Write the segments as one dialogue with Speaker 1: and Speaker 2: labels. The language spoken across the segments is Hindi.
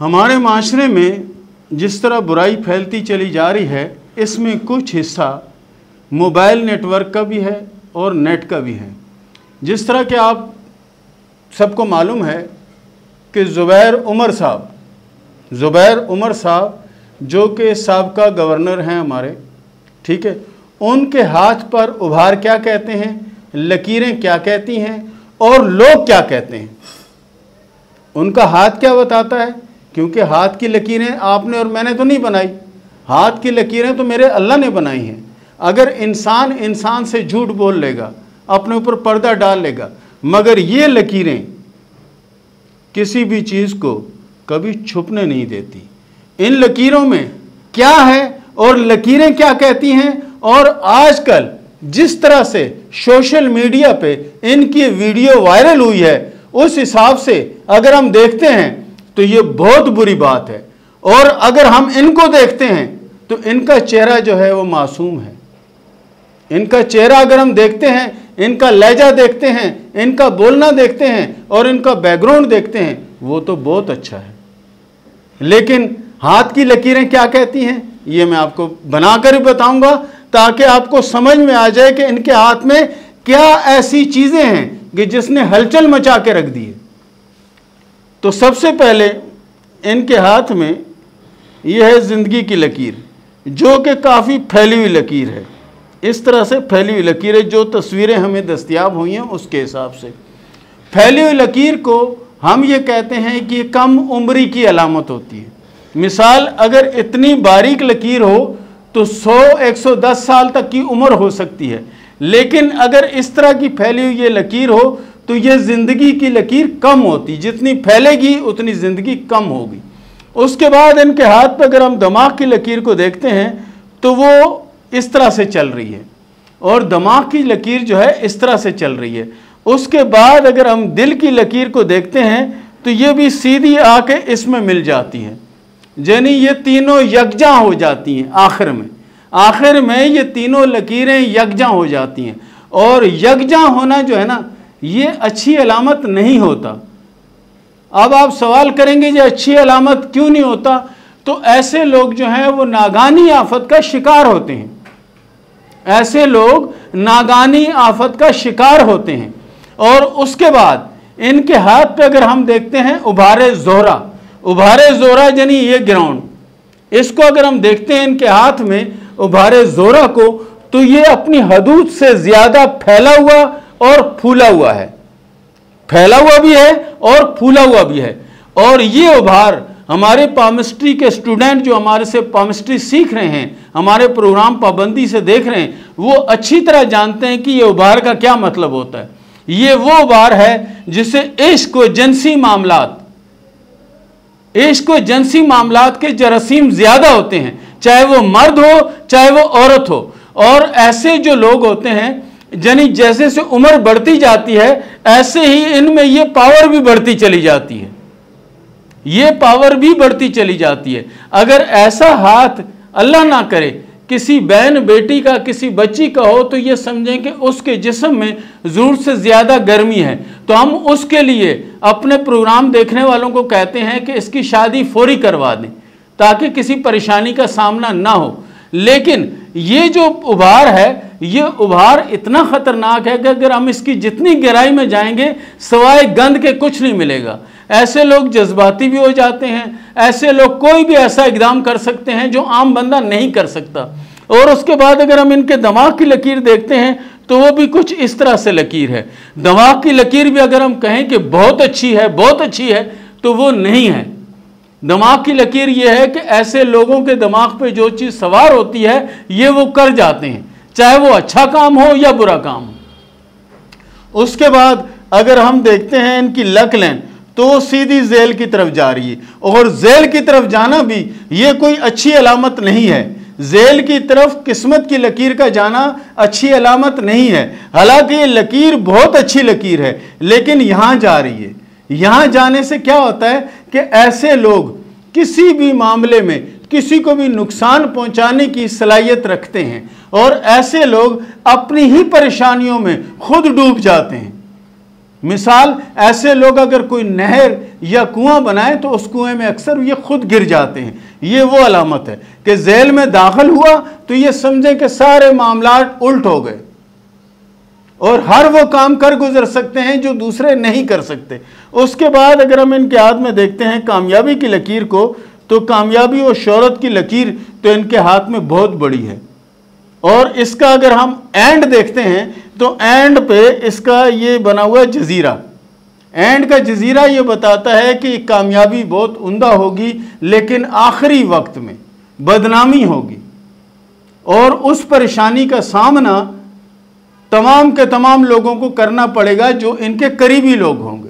Speaker 1: हमारे माशरे में जिस तरह बुराई फैलती चली जा रही है, इसमें कुछ हिस्सा मोबाइल नेटवर्क का भी है और नेट का भी है। जिस तरह के आप सबको मालूम है कि ज़ुबैर उमर साहब जो कि साबका गवर्नर हैं हमारे, ठीक है, उनके हाथ पर उभार क्या कहते हैं, लकीरें क्या कहती हैं और लोग क्या कहते हैं। उनका हाथ क्या बताता है, क्योंकि हाथ की लकीरें आपने और मैंने तो नहीं बनाई, हाथ की लकीरें तो मेरे अल्लाह ने बनाई हैं। अगर इंसान से झूठ बोल लेगा, अपने ऊपर पर्दा डाल लेगा, मगर ये लकीरें किसी भी चीज़ को कभी छुपने नहीं देती। इन लकीरों में क्या है और लकीरें क्या कहती हैं, और आजकल जिस तरह से सोशल मीडिया पे इनकी वीडियो वायरल हुई है, उस हिसाब से अगर हम देखते हैं तो ये बहुत बुरी बात है। और अगर हम इनको देखते हैं तो इनका चेहरा जो है वो मासूम है। इनका चेहरा अगर हम देखते हैं, इनका लहजा देखते हैं, इनका बोलना देखते हैं और इनका बैकग्राउंड देखते हैं, वो तो बहुत अच्छा है। लेकिन हाथ की लकीरें क्या कहती हैं, ये मैं आपको बनाकर ही बताऊंगा ताकि आपको समझ में आ जाए कि इनके हाथ में क्या ऐसी चीजें हैं कि जिसने हलचल मचा के रख दी है। तो सबसे पहले इनके हाथ में यह है जिंदगी की लकीर, जो कि काफ़ी फैली हुई लकीर है। इस तरह से फैली हुई लकीर है, जो तस्वीरें हमें दस्तयाब हुई हैं उसके हिसाब से। फैली हुई लकीर को हम ये कहते हैं कि कम उम्री की अलामत होती है। मिसाल, अगर इतनी बारीक लकीर हो तो 100-110 साल तक की उम्र हो सकती है, लेकिन अगर इस तरह की फैली हुई ये लकीर हो तो ये ज़िंदगी की लकीर कम होती, जितनी फैलेगी उतनी ज़िंदगी कम होगी। उसके बाद इनके हाथ पर अगर हम दिमाग की लकीर को देखते हैं तो वो इस तरह से चल रही है, और दिमाग की लकीर जो है इस तरह से चल रही है। उसके बाद अगर हम दिल की लकीर को देखते हैं तो ये भी सीधी आके इसमें मिल जाती है, यानी ये तीनों यकजा हो जाती हैं। आखिर में ये तीनों लकीरें यकजा हो जाती हैं, और यकजा होना जो है ना, ये अच्छी अलामत नहीं होता। अब आप सवाल करेंगे ये अच्छी अलामत क्यों नहीं होता, तो ऐसे लोग जो हैं वो नागानी आफत का शिकार होते हैं। ऐसे लोग नागानी आफत का शिकार होते हैं। और उसके बाद इनके हाथ पे अगर हम देखते हैं उभारे जोहरा यानी ये ग्राउंड, इसको अगर हम देखते हैं इनके हाथ में उभारे जोहरा को, तो ये अपनी हदूद से ज्यादा फैला हुआ और फूला हुआ है। फैला हुआ भी है और फूला हुआ भी है। और ये उभार हमारे पामिस्ट्री के स्टूडेंट जो हमारे से पामिस्ट्री सीख रहे हैं, हमारे प्रोग्राम पाबंदी से देख रहे हैं, वो अच्छी तरह जानते हैं कि ये उभार का क्या मतलब होता है। ये वो उभार है जिसे इश्क व जिनसी मामलात के जरासीम ज्यादा होते हैं, चाहे वो मर्द हो चाहे वो औरत हो। और ऐसे जो लोग होते हैं, यानी जैसे से उम्र बढ़ती जाती है ऐसे ही इनमें ये पावर भी बढ़ती चली जाती है, ये पावर भी बढ़ती चली जाती है। अगर ऐसा हाथ अल्लाह ना करे किसी बहन बेटी का, किसी बच्ची का हो, तो ये समझें कि उसके जिस्म में ज़रूरत से ज़्यादा गर्मी है, तो हम उसके लिए अपने प्रोग्राम देखने वालों को कहते हैं कि इसकी शादी फौरी करवा दें ताकि किसी परेशानी का सामना ना हो। लेकिन ये जो उभार है, ये उभार इतना ख़तरनाक है कि अगर हम इसकी जितनी गहराई में जाएंगे सवाए गंद के कुछ नहीं मिलेगा। ऐसे लोग जज्बाती भी हो जाते हैं, ऐसे लोग कोई भी ऐसा इकदाम कर सकते हैं जो आम बंदा नहीं कर सकता। और उसके बाद अगर हम इनके दिमाग की लकीर देखते हैं तो वो भी कुछ इस तरह से लकीर है। दिमाग की लकीर भी अगर हम कहें कि बहुत अच्छी है तो वो नहीं है। दिमाग की लकीर ये है कि ऐसे लोगों के दिमाग पे जो चीज़ सवार होती है ये वो कर जाते हैं, चाहे वो अच्छा काम हो या बुरा काम हो। उसके बाद अगर हम देखते हैं इनकी लक लाइन, तो वो सीधी जेल की तरफ जा रही है, और जेल की तरफ जाना भी ये कोई अच्छी अलामत नहीं है। जेल की तरफ किस्मत की लकीर का जाना अच्छी अलामत नहीं है। हालांकि ये लकीर बहुत अच्छी लकीर है, लेकिन यहाँ जा रही है। यहाँ जाने से क्या होता है कि ऐसे लोग किसी भी मामले में किसी को भी नुकसान पहुंचाने की सलाहियत रखते हैं, और ऐसे लोग अपनी ही परेशानियों में खुद डूब जाते हैं। मिसाल, ऐसे लोग अगर कोई नहर या कुआं बनाए तो उस कुएं में अक्सर ये खुद गिर जाते हैं। ये वो अलामत है कि जेल में दाखिल हुआ तो ये समझें कि सारे मामलात उल्ट हो गए और हर वो काम कर गुजर सकते हैं जो दूसरे नहीं कर सकते। उसके बाद अगर हम इनके हाथ में देखते हैं कामयाबी की लकीर को, तो कामयाबी और शोहरत की लकीर तो इनके हाथ में बहुत बड़ी है। और इसका अगर हम एंड देखते हैं तो एंड पे इसका ये बना हुआ जजीरा, एंड का जजीरा ये बताता है कि कामयाबी बहुत उम्दा होगी, लेकिन आखिरी वक्त में बदनामी होगी और उस परेशानी का सामना तमाम के तमाम लोगों को करना पड़ेगा जो इनके करीबी लोग होंगे,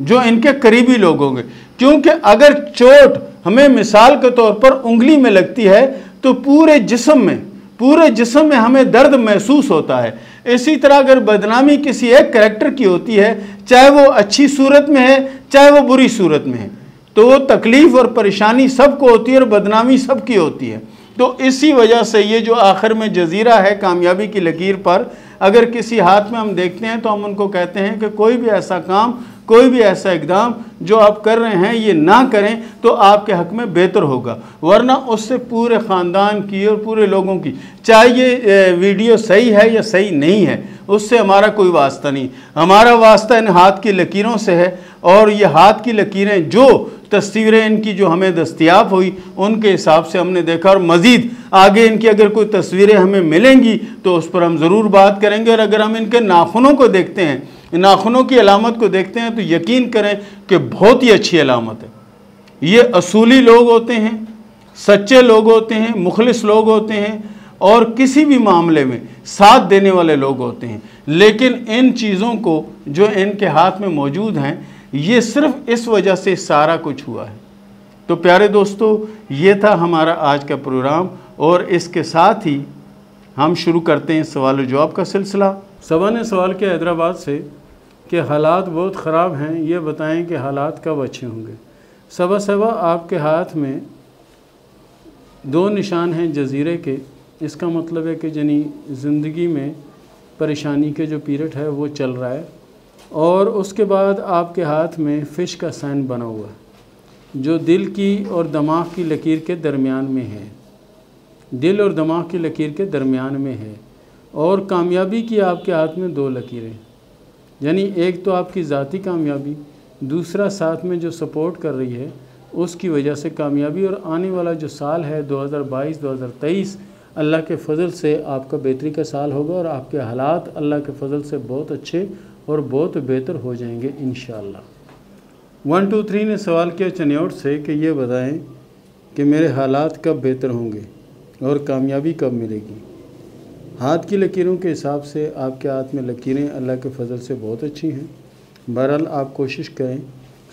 Speaker 1: जो इनके करीबी लोग होंगे। क्योंकि अगर चोट हमें मिसाल के तौर पर उंगली में लगती है तो पूरे जिस्म में हमें दर्द महसूस होता है। इसी तरह अगर बदनामी किसी एक करैक्टर की होती है, चाहे वो अच्छी सूरत में है चाहे वो बुरी सूरत में है, तो वो तकलीफ और परेशानी सबको होती है और बदनामी सबकी होती है। तो इसी वजह से ये जो आखिर में जजीरा है कामयाबी की लकीर पर, अगर किसी हाथ में हम देखते हैं तो हम उनको कहते हैं कि कोई भी ऐसा काम, कोई भी ऐसा इकदाम जो आप कर रहे हैं ये ना करें तो आपके हक में बेहतर होगा, वरना उससे पूरे ख़ानदान की और पूरे लोगों की, चाहे ये वीडियो सही है या सही नहीं है, उससे हमारा कोई वास्ता नहीं। हमारा वास्ता इन हाथ की लकीरों से है और ये हाथ की लकीरें जो तस्वीरें इनकी जो हमें दस्तयाब हुई उनके हिसाब से हमने देखा, और मज़ीद आगे इनकी अगर कोई तस्वीरें हमें मिलेंगी तो उस पर हम ज़रूर बात करेंगे। और अगर हम इनके नाखूनों को देखते हैं, नाखूनों की अलामत को देखते हैं, तो यकीन करें कि बहुत ही अच्छी अलामत है। ये असूली लोग होते हैं, सच्चे लोग होते हैं, मुखलिस लोग होते हैं और किसी भी मामले में साथ देने वाले लोग होते हैं। लेकिन इन चीज़ों को जो इनके हाथ में मौजूद हैं, ये सिर्फ इस वजह से सारा कुछ हुआ है। तो प्यारे दोस्तों, ये था हमारा आज का प्रोग्राम और इसके साथ ही हम शुरू करते हैं सवाल और जवाब का सिलसिला। सबा ने सवाल किया हैदराबाद से कि हालात बहुत ख़राब हैं, ये बताएं कि हालात कब अच्छे होंगे। सबा आपके हाथ में 2 निशान हैं जजीरे के, इसका मतलब है कि यानी ज़िंदगी में परेशानी के जो पीरियड है वो चल रहा है। और उसके बाद आपके हाथ में फ़िश का साइन बना हुआ है जो दिल की और दिमाग की लकीर के दरमियान में है, दिल और दिमाग की लकीर के दरमियान में है। और कामयाबी की आपके हाथ में 2 लकीरें, यानी एक तो आपकी ज़ाती कामयाबी, दूसरा साथ में जो सपोर्ट कर रही है उसकी वजह से कामयाबी। और आने वाला जो साल है 2022-2023 अल्लाह के फ़ज़ल से आपका बेहतरी का साल होगा और आपके हालात अल्लाह के फ़ज़ल से बहुत अच्छे और बहुत बेहतर हो जाएंगे इंशाअल्लाह। 1 2 3 ने सवाल किया चनियोट से कि ये बताएं कि मेरे हालात कब बेहतर होंगे और कामयाबी कब मिलेगी। हाथ की लकीरों के हिसाब से आपके हाथ में लकीरें अल्लाह के फ़ज़ल से बहुत अच्छी हैं। बहरहाल आप कोशिश करें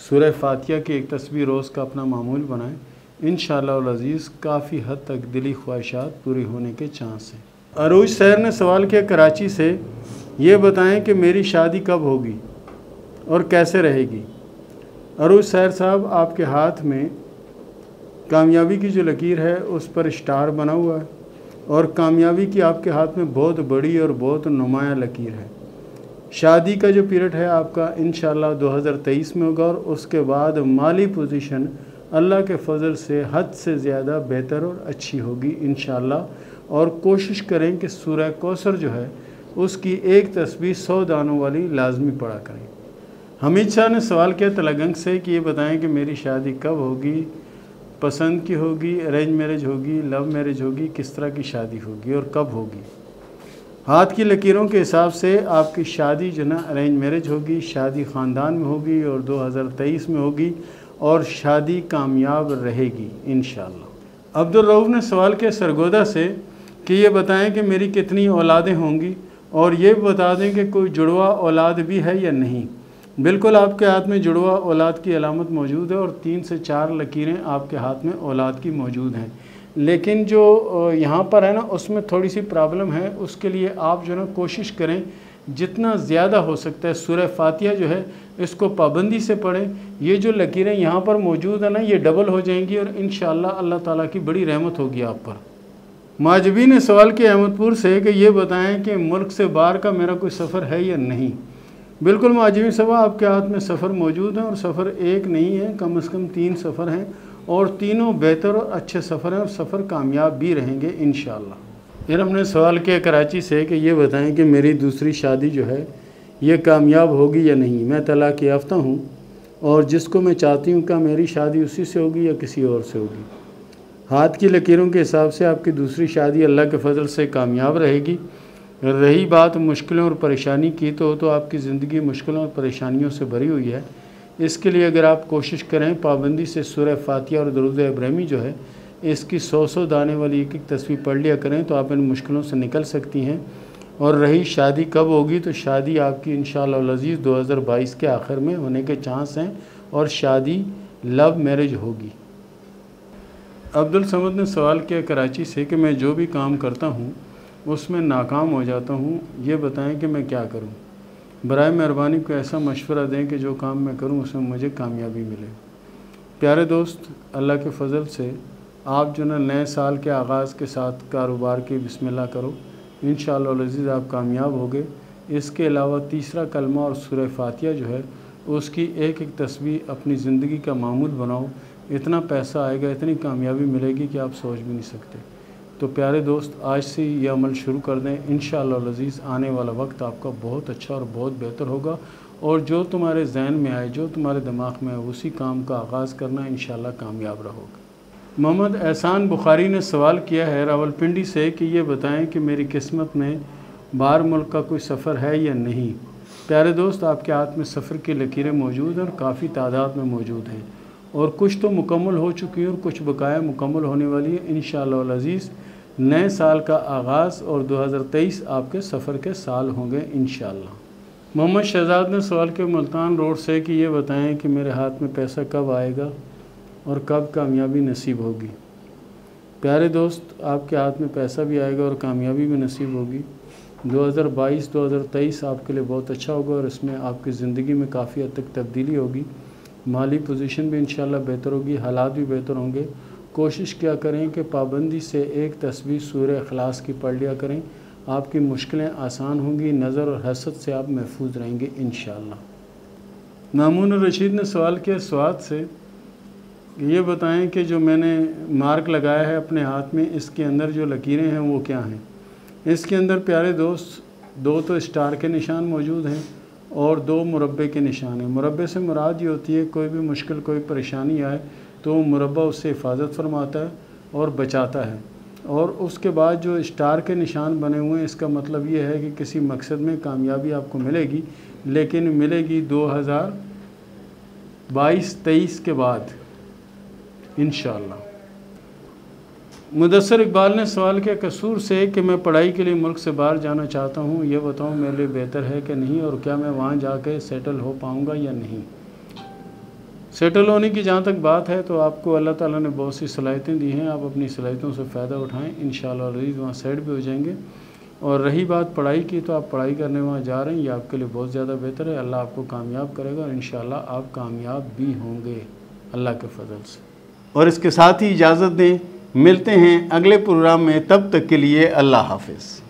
Speaker 1: सूरह फातिहा की एक तस्बीह रोज़ का अपना मामूल बनाएं, इंशाअल्लाह अज़ीज़ काफ़ी हद तक दिली ख्वाहिशात पूरी होने के चांस हैं। अरूज सैर ने सवाल किया कराची से, ये बताएं कि मेरी शादी कब होगी और कैसे रहेगी। अरूज सैर साहब, आपके हाथ में कामयाबी की जो लकीर है उस पर स्टार बना हुआ है और कामयाबी की आपके हाथ में बहुत बड़ी और बहुत नुमाया लकीर है। शादी का जो पीरियड है आपका इंशाअल्लाह 2023 में होगा और उसके बाद माली पोजीशन अल्लाह के फ़ज़ल से हद से ज़्यादा बेहतर और अच्छी होगी इंशाअल्लाह। और कोशिश करें कि सूरह कौसर जो है उसकी एक तस्बीह 100 दानों वाली लाजमी पढ़ा करें। हमीद शाह ने सवाल किया तलगंग से कि ये बताएं कि मेरी शादी कब होगी, पसंद की होगी, अरेंज मैरिज होगी, लव मैरिज होगी, किस तरह की शादी होगी और कब होगी। हाथ की लकीरों के हिसाब से आपकी शादी जो ना अरेंज मैरिज होगी, शादी ख़ानदान में होगी और 2023 में होगी और शादी कामयाब रहेगी इंशाअल्लाह। अब्दुल रऊफ़ ने सवाल किया सरगोदा से कि ये बताएं कि मेरी कितनी औलादें होंगी और ये बता दें कि कोई जुड़वा औलाद भी है या नहीं। बिल्कुल आपके हाथ में जुड़वा औलाद की अलामत मौजूद है और 3 से 4 लकीरें आपके हाथ में औलाद की मौजूद हैं। लेकिन जो यहाँ पर है ना उसमें थोड़ी सी प्रॉब्लम है, उसके लिए आप जो ना कोशिश करें जितना ज़्यादा हो सकता है सूरह फातिहा जो है इसको पाबंदी से पढ़ें। ये जो लकीरें यहाँ पर मौजूद है ना ये डबल हो जाएंगी और इंशाअल्लाह अल्लाह ताला की बड़ी रहमत होगी आप पर। माजबी ने सवाल किया अहमदपुर से कि ये बताएं कि मुल्क से बाहर का मेरा कोई सफ़र है या नहीं। बिल्कुल मुआजिम साहब, आपके हाथ में सफ़र मौजूद है और सफ़र एक नहीं है, कम से कम 3 सफ़र हैं और तीनों बेहतर और अच्छे सफ़र हैं और सफ़र कामयाब भी रहेंगे इंशाअल्लाह। फिर हमने सवाल किया कराची से कि ये बताएं कि मेरी दूसरी शादी जो है ये कामयाब होगी या नहीं। मैं तलाक़ याफ्ता हूँ और जिसको मैं चाहती हूँ क्या मेरी शादी उसी से होगी या किसी और से होगी। हाथ की लकीरों के हिसाब से आपकी दूसरी शादी अल्लाह के फजल से कामयाब रहेगी। रही बात मुश्किलों और परेशानी की, तो आपकी ज़िंदगी मुश्किलों और परेशानियों से भरी हुई है। इसके लिए अगर आप कोशिश करें पाबंदी से सूरह फातिहा और दुरूद इब्राहिमी जो है इसकी 100 दाने वाली एक तस्वीर पढ़ लिया करें तो आप इन मुश्किलों से निकल सकती हैं। और रही शादी कब होगी, तो शादी आपकी इंशाअल्लाह अज़ीज़ 2022 के आखिर में होने के चांस हैं और शादी लव मैरिज होगी। अब्दुल समद ने सवाल किया कराची से कि मैं जो भी काम करता हूँ उसमें नाकाम हो जाता हूँ, ये बताएं कि मैं क्या करूँ। बराए मेहरबानी को ऐसा मशवरा दें कि जो काम मैं करूँ उसमें मुझे कामयाबी मिले। प्यारे दोस्त, अल्लाह के फ़ज़ल से आप जो ना नए साल के आगाज़ के साथ कारोबार की बिस्मिल्लाह करो, इंशाअल्लाह अज़ीज़ आप कामयाब होगे। इसके अलावा तीसरा कलमा और सूरह फातिहा जो है उसकी एक एक तस्बीह अपनी ज़िंदगी का मामूल बनाओ। इतना पैसा आएगा, इतनी कामयाबी मिलेगी कि आप सोच भी नहीं सकते। तो प्यारे दोस्त, आज से ये अमल शुरू कर दें, इंशाअल्लाह अज़ीज़ आने वाला वक्त आपका बहुत अच्छा और बहुत बेहतर होगा और जो तुम्हारे जहन में आए, जो तुम्हारे दिमाग में आए, उसी काम का आगाज़ करना, इंशाअल्लाह कामयाब रहोगे। मोहम्मद एहसान बुखारी ने सवाल किया है रावलपिंडी से कि ये बताएं कि मेरी किस्मत में बाहर मुल्क का कोई सफ़र है या नहीं। प्यारे दोस्त, आपके हाथ में सफ़र की लकीरें मौजूद हैं और काफ़ी तादाद में मौजूद हैं और कुछ तो मुकम्मल हो चुकी हैं और कुछ बकाया मुकम्मल होने वाली है। इंशाअल्लाह अज़ीज़ नए साल का आगाज़ और 2023 आपके सफ़र के साल होंगे इंशाअल्लाह। मोहम्मद शहजाद ने सवाल किया मुल्तान रोड से कि ये बताएं कि मेरे हाथ में पैसा कब आएगा और कब कामयाबी नसीब होगी। प्यारे दोस्त, आपके हाथ में पैसा भी आएगा और कामयाबी भी नसीब होगी। 2022-2023 आपके लिए बहुत अच्छा होगा और इसमें आपकी ज़िंदगी में काफ़ी हद तक तब्दीली होगी। माली पोजीशन भी इंशाअल्लाह बेहतर होगी, हालात भी बेहतर होंगे। कोशिश क्या करें कि पाबंदी से एक तस्बीह सूरह इखलास की पढ़ लिया करें, आपकी मुश्किलें आसान होंगी, नज़र और हसद से आप महफूज रहेंगे इंशाअल्लाह। मामून रशीद ने सवाल किया स्वात से, ये बताएं कि जो मैंने मार्क लगाया है अपने हाथ में, इसके अंदर जो लकीरें हैं वो क्या हैं। इसके अंदर प्यारे दोस्त 2 तो स्टार के निशान मौजूद हैं और 2 मुरब्बे के निशान हैं। मुरब्बे से मुराद ये होती है कोई भी मुश्किल, कोई परेशानी आए तो मुरब्बा उससे हिफाजत फरमाता है और बचाता है। और उसके बाद जो स्टार के निशान बने हुए हैं, इसका मतलब ये है कि किसी मकसद में कामयाबी आपको मिलेगी, लेकिन मिलेगी 2022-23 के बाद इंशाअल्लाह। मुदस्सर इकबाल ने सवाल किया कसूर से कि मैं पढ़ाई के लिए मुल्क से बाहर जाना चाहता हूँ, ये बताऊँ मेरे लिए बेहतर है कि नहीं और क्या मैं वहाँ जाके सेटल हो पाऊँगा या नहीं। सेटल होने की जहाँ तक बात है तो आपको अल्लाह ताला ने बहुत सी सलाहियतें दी हैं, आप अपनी सलाहियतों से फ़ायदा उठाएं, इंशाअल्लाह अज़ीज़ वहाँ सेट भी हो जाएंगे। और रही बात पढ़ाई की, तो आप पढ़ाई करने वहाँ जा रहे हैं, ये आपके लिए बहुत ज़्यादा बेहतर है। अल्लाह आपको कामयाब करेगा और इंशाअल्लाह आप कामयाब भी होंगे अल्लाह के फ़ज़ल से। और इसके साथ ही इजाज़त दें, मिलते हैं अगले प्रोग्राम में, तब तक के लिए अल्लाह हाफ़िज़।